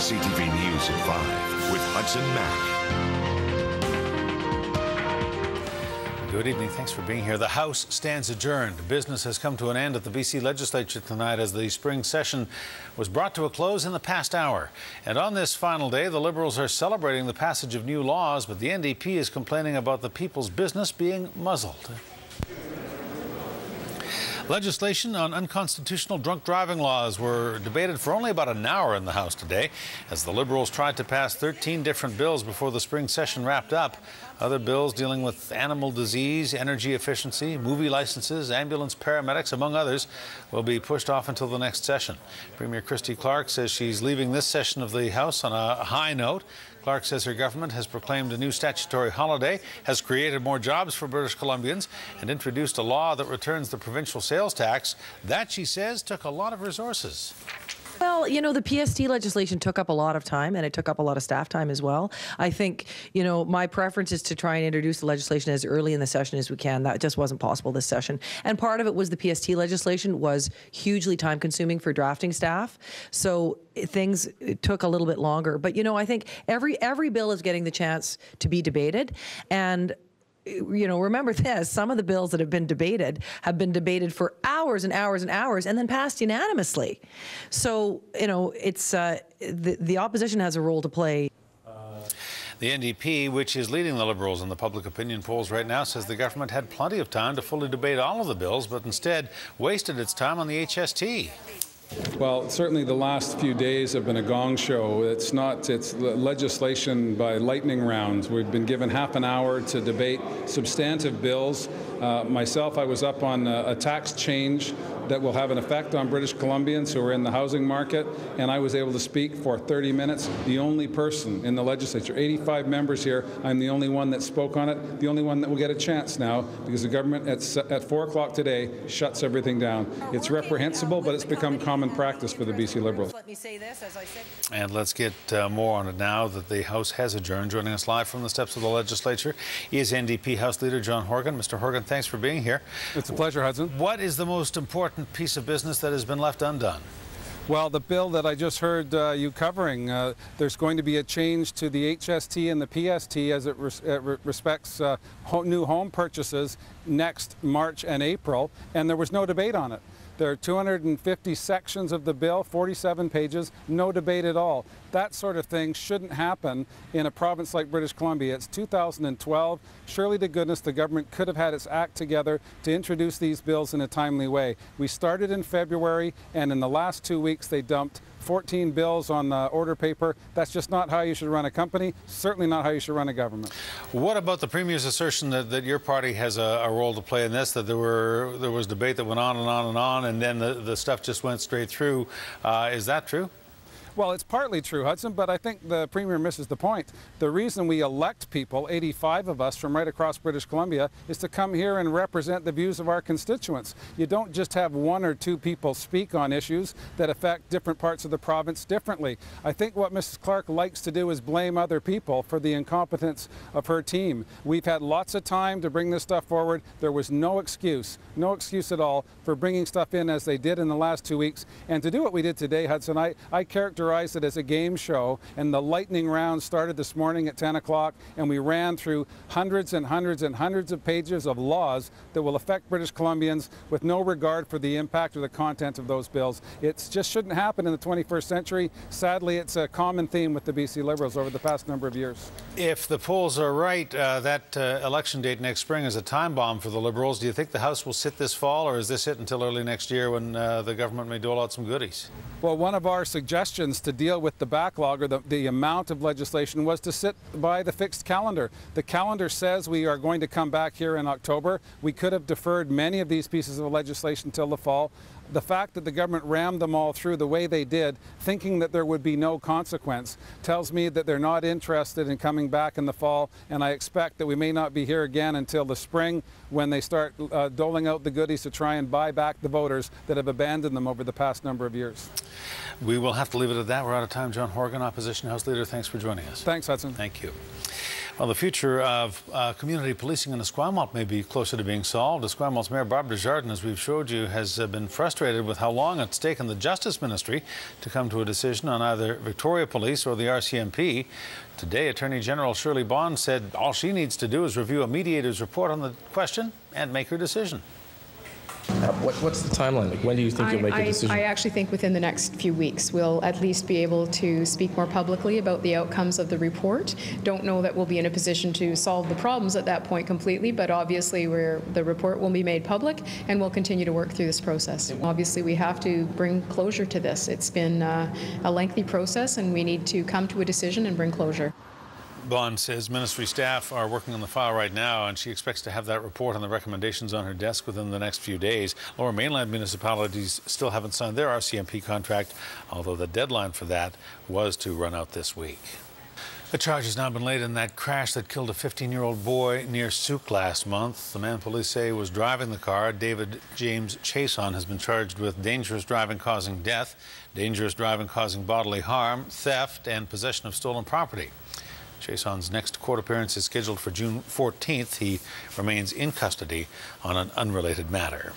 CTV News at 5 with Hudson Mack. Good evening. Thanks for being here. The House stands adjourned. Business has come to an end at the BC Legislature tonight as the spring session was brought to a close in the past hour. And on this final day, the Liberals are celebrating the passage of new laws, but the NDP is complaining about the people's business being muzzled. Legislation on unconstitutional drunk driving laws were debated for only about an hour in the House today as the Liberals tried to pass 13 different bills before the spring session wrapped up. Other bills dealing with animal disease, energy efficiency, movie licenses, ambulance paramedics, among others, will be pushed off until the next session. Premier Christy Clark says she's leaving this session of the House on a high note. Clark says her government has proclaimed a new statutory holiday, has created more jobs for British Columbians, and introduced a law that returns the provincial sales tax. That, she says, took a lot of resources. Well, you know, the PST legislation took up a lot of time, and it took up a lot of staff time as well. I think, you know, my preference is to try and introduce the legislation as early in the session as we can. That just wasn't possible this session. And part of it was the PST legislation was hugely time-consuming for drafting staff. So things took a little bit longer. But, you know, I think every bill is getting the chance to be debated. And you know, remember this, some of the bills that have been debated for hours and hours and hours and then passed unanimously. So, you know, it's the opposition has a role to play. The NDP, which is leading the Liberals in the public opinion polls right now, says the government had plenty of time to fully debate all of the bills, but instead wasted its time on the HST. Well, certainly the last few days have been a gong show. It's legislation by lightning rounds. We've been given half an hour to debate substantive bills. Myself, I was up on a tax change that will have an effect on British Columbians who are in the housing market, and I was able to speak for 30 minutes, the only person in the legislature. 85 members here. I'm the only one that spoke on it, the only one that will get a chance now, because the government at 4 o'clock today shuts everything down. It's reprehensible, but it's become common practice for the BC Liberals. Let me say this, as I said. And let's get more on it now that the House has adjourned. Joining us live from the steps of the legislature is NDP House Leader John Horgan. Mr. Horgan, thanks for being here. It's a pleasure, Hudson. What is the most important piece of business that has been left undone? Well, the bill that I just heard you covering, there's going to be a change to the HST and the PST as it respects new home purchases next March and April, and there was no debate on it. There are 250 sections of the bill, 47 pages, no debate at all. That sort of thing shouldn't happen in a province like British Columbia. It's 2012. Surely to goodness the government could have had its act together to introduce these bills in a timely way. We started in February, and in the last 2 weeks they dumped 14 bills on the order paper. That's just not how you should run a company, certainly not how you should run a government. What about the Premier's assertion that your party has a role to play in this, that there was debate that went on and on and on, and then the stuff just went straight through? Is that true? Well, it's partly true, Hudson, but I think the Premier misses the point. The reason we elect people, 85 of us from right across British Columbia, is to come here and represent the views of our constituents. You don't just have one or two people speak on issues that affect different parts of the province differently. I think what Mrs. Clark likes to do is blame other people for the incompetence of her team. We've had lots of time to bring this stuff forward. There was no excuse at all for bringing stuff in as they did in the last 2 weeks. And to do what we did today, Hudson, I characterize it as a game show, and the lightning round started this morning at 10 o'clock, and we ran through hundreds and hundreds and hundreds of pages of laws that will affect British Columbians with no regard for the impact or the content of those bills. It just shouldn't happen in the 21st century. Sadly, it's a common theme with the BC Liberals over the past number of years. If the polls are right, that election date next spring is a time bomb for the Liberals. Do you think the House will sit this fall, or is this it until early next year when the government may dole out some goodies? Well, one of our suggestions to deal with the backlog or the amount of legislation was to sit by the fixed calendar. The calendar says we are going to come back here in October. We could have deferred many of these pieces of legislation till the fall. The fact that the government rammed them all through the way they did, thinking that there would be no consequence, tells me that they're not interested in coming back in the fall, and I expect that we may not be here again until the spring when they start doling out the goodies to try and buy back the voters that have abandoned them over the past number of years. We will have to leave it at that. We're out of time. John Horgan, Opposition House Leader, thanks for joining us. Thanks, Hudson. Thank you. Well, the future of community policing in Esquimalt may be closer to being solved. Esquimalt's Mayor Barbara Desjardins, as we've showed you, has been frustrated with how long it's taken the Justice Ministry to come to a decision on either Victoria Police or the RCMP. Today, Attorney General Shirley Bond said all she needs to do is review a mediator's report on the question and make her decision. What's the timeline? Like, when do you think you'll make a decision? I actually think within the next few weeks we'll at least be able to speak more publicly about the outcomes of the report. Don't know that we'll be in a position to solve the problems at that point completely, but obviously the report will be made public and we'll continue to work through this process. Obviously we have to bring closure to this. It's been a lengthy process and we need to come to a decision and bring closure. Bond says ministry staff are working on the file right now, and she expects to have that report and the recommendations on her desk within the next few days. Lower Mainland municipalities still haven't signed their RCMP contract, although the deadline for that was to run out this week. A charge has now been laid in that crash that killed a 15-year-old boy near Souk last month. The man police say was driving the car, David James Chason, has been charged with dangerous driving causing death, dangerous driving causing bodily harm, theft, and possession of stolen property. Chason's next court appearance is scheduled for June 14th. He remains in custody on an unrelated matter.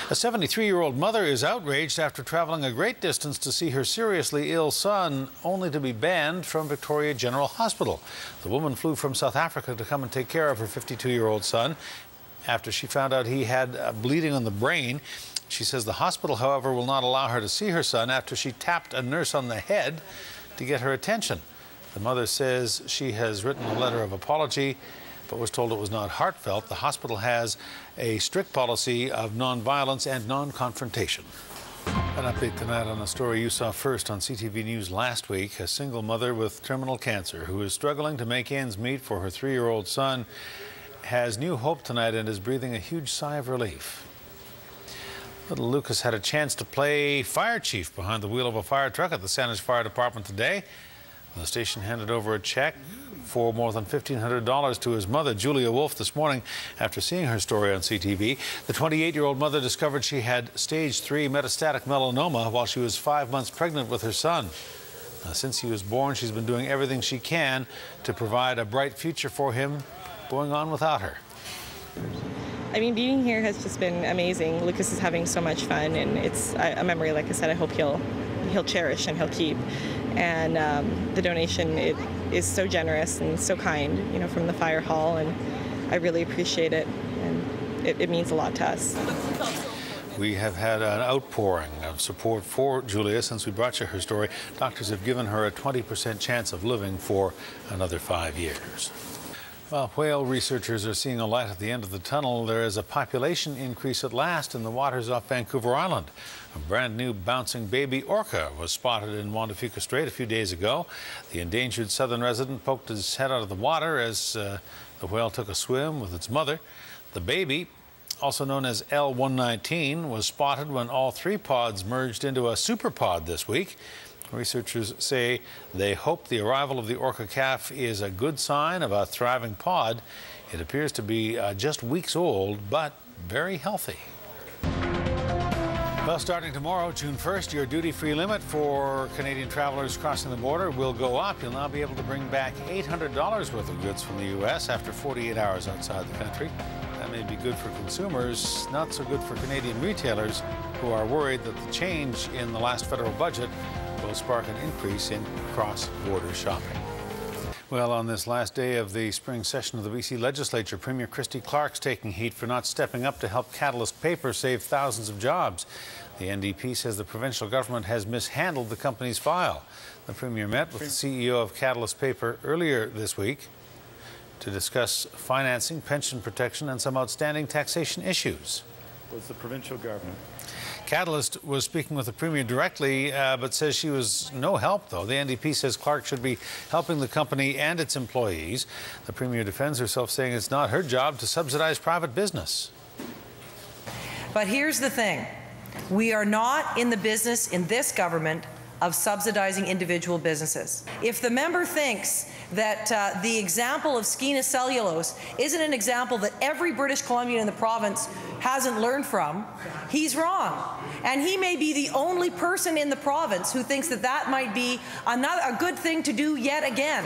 A 73-year-old mother is outraged after traveling a great distance to see her seriously ill son, only to be banned from Victoria General Hospital. The woman flew from South Africa to come and take care of her 52-year-old son after she found out he had bleeding on the brain. She says the hospital, however, will not allow her to see her son after she tapped a nurse on the head to get her attention. The mother says she has written a letter of apology, but was told it was not heartfelt. The hospital has a strict policy of non-violence and non-confrontation. An update tonight on a story you saw first on CTV News last week. A single mother with terminal cancer who is struggling to make ends meet for her 3-year-old son has new hope tonight and is breathing a huge sigh of relief. Little Lucas had a chance to play fire chief behind the wheel of a fire truck at the Saunders Fire Department today. The station handed over a check for more than $1,500 to his mother, Julia Wolf, this morning after seeing her story on CTV. The 28-year-old mother discovered she had stage 3 metastatic melanoma while she was 5 months pregnant with her son. Since he was born, she's been doing everything she can to provide a bright future for him, going on without her. I mean, being here has just been amazing. Lucas is having so much fun, and it's a memory, like I said, I hope he'll cherish and he'll keep. And the donation, it is so generous and so kind, you know, from the fire hall, and I really appreciate it, and it means a lot to us. We have had an outpouring of support for Julia since we brought you her story. Doctors have given her a 20% chance of living for another 5 years. Well, whale researchers are seeing a light at the end of the tunnel. There is a population increase at last in the waters off Vancouver Island. A brand new bouncing baby orca was spotted in Juan de Fuca Strait a few days ago. The endangered southern resident poked his head out of the water as the whale took a swim with its mother. The baby, also known as L119, was spotted when all 3 pods merged into a superpod this week. Researchers say they hope the arrival of the orca calf is a good sign of a thriving pod. It appears to be just weeks old, but very healthy. Well, starting tomorrow, June 1st, your duty-free limit for Canadian travelers crossing the border will go up. You'll now be able to bring back $800 worth of goods from the U.S. after 48 hours outside the country. That may be good for consumers, not so good for Canadian retailers who are worried that the change in the last federal budget will spark an increase in cross-border shopping. Well, on this last day of the spring session of the BC Legislature, Premier Christy Clark's taking heat for not stepping up to help Catalyst Paper save thousands of jobs. The NDP says the provincial government has mishandled the company's file. The Premier met with the CEO of Catalyst Paper earlier this week to discuss financing, pension protection, and some outstanding taxation issues. Was the provincial government? Catalyst was speaking with the Premier directly, but says she was no help, though. The NDP says Clark should be helping the company and its employees. The Premier defends herself, saying it's not her job to subsidize private business. But here's the thing. We are not in the business in this government of subsidizing individual businesses. If the member thinks that the example of Skeena Cellulose isn't an example that every British Columbian in the province hasn't learned from, he's wrong. And he may be the only person in the province who thinks that that might be a good thing to do yet again.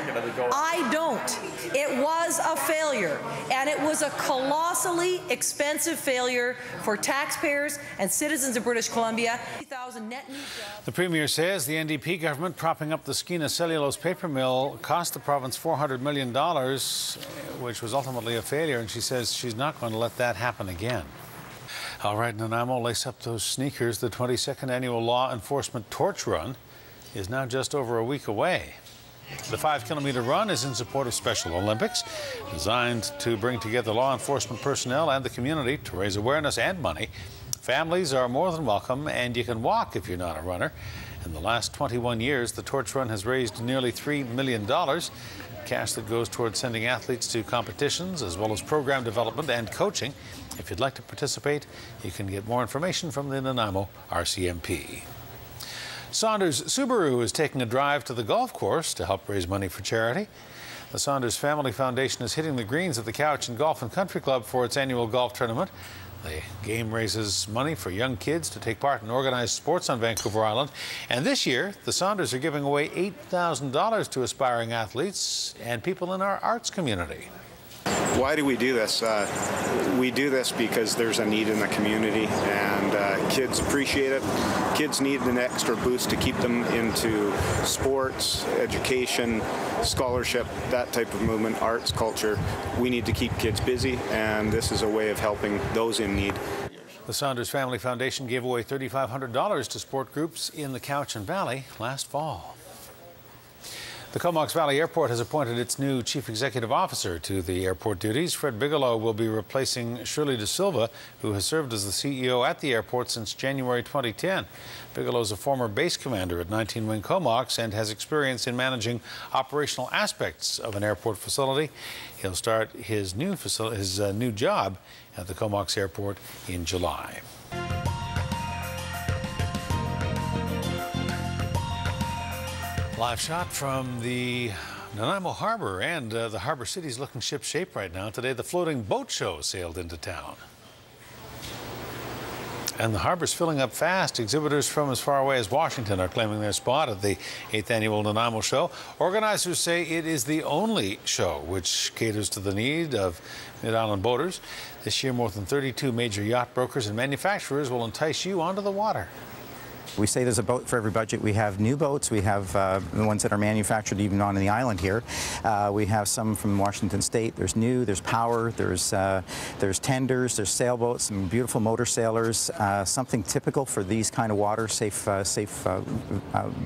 I don't. It was a failure, and it was a colossally expensive failure for taxpayers and citizens of British Columbia. The Premier says the NDP government propping up the Skeena cellulose paper mill cost the province $400 million, which was ultimately a failure, and she says she's not going to let that happen again. All right, Nanaimo, lace up those sneakers. The 22nd annual Law Enforcement Torch Run is now just over a week away. The 5-kilometer run is in support of Special Olympics, designed to bring together law enforcement personnel and the community to raise awareness and money. Families are more than welcome, and you can walk if you're not a runner. In the last 21 years, the Torch Run has raised nearly $3 million, cash that goes towards sending athletes to competitions, as well as program development and coaching. If you'd like to participate, you can get more information from the Nanaimo RCMP. Saunders Subaru is taking a drive to the golf course to help raise money for charity. The Saunders Family Foundation is hitting the greens at the Couch and Golf and Country Club for its annual golf tournament. The game raises money for young kids to take part in organized sports on Vancouver Island. And this year, the Saunders are giving away $8,000 to aspiring athletes and people in our arts community. Why do we do this? We do this because there's a need in the community, and kids appreciate it. Kids need an extra boost to keep them into sports, education, scholarship, that type of movement, arts, culture. We need to keep kids busy, and this is a way of helping those in need. The Saunders Family Foundation gave away $3,500 to sport groups in the Cowichan Valley last fall. The Comox Valley Airport has appointed its new chief executive officer to the airport duties. Fred Bigelow will be replacing Shirley De Silva, who has served as the CEO at the airport since January 2010. Bigelow is a former base commander at 19 Wing Comox and has experience in managing operational aspects of an airport facility. He'll start his new job at the Comox Airport in July. Live shot from the Nanaimo Harbor, and the harbor city's looking ship-shape right now. Today, the floating boat show sailed into town. And the harbor's filling up fast. Exhibitors from as far away as Washington are claiming their spot at the 8th annual Nanaimo show. Organizers say it is the only show which caters to the need of Mid-Island boaters. This year, more than 32 major yacht brokers and manufacturers will entice you onto the water. We say there's a boat for every budget. We have new boats. We have the ones that are manufactured even on the island here. We have some from Washington State. There's new, there's power, there's tenders, there's sailboats, some beautiful motor sailors, something typical for these kind of waters, safe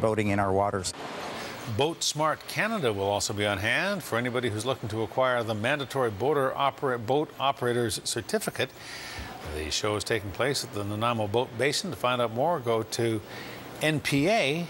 boating in our waters. Boat Smart Canada will also be on hand for anybody who's looking to acquire the mandatory boat operator's certificate. The show is taking place at the Nanaimo Boat Basin. To find out more, go to npa.ca.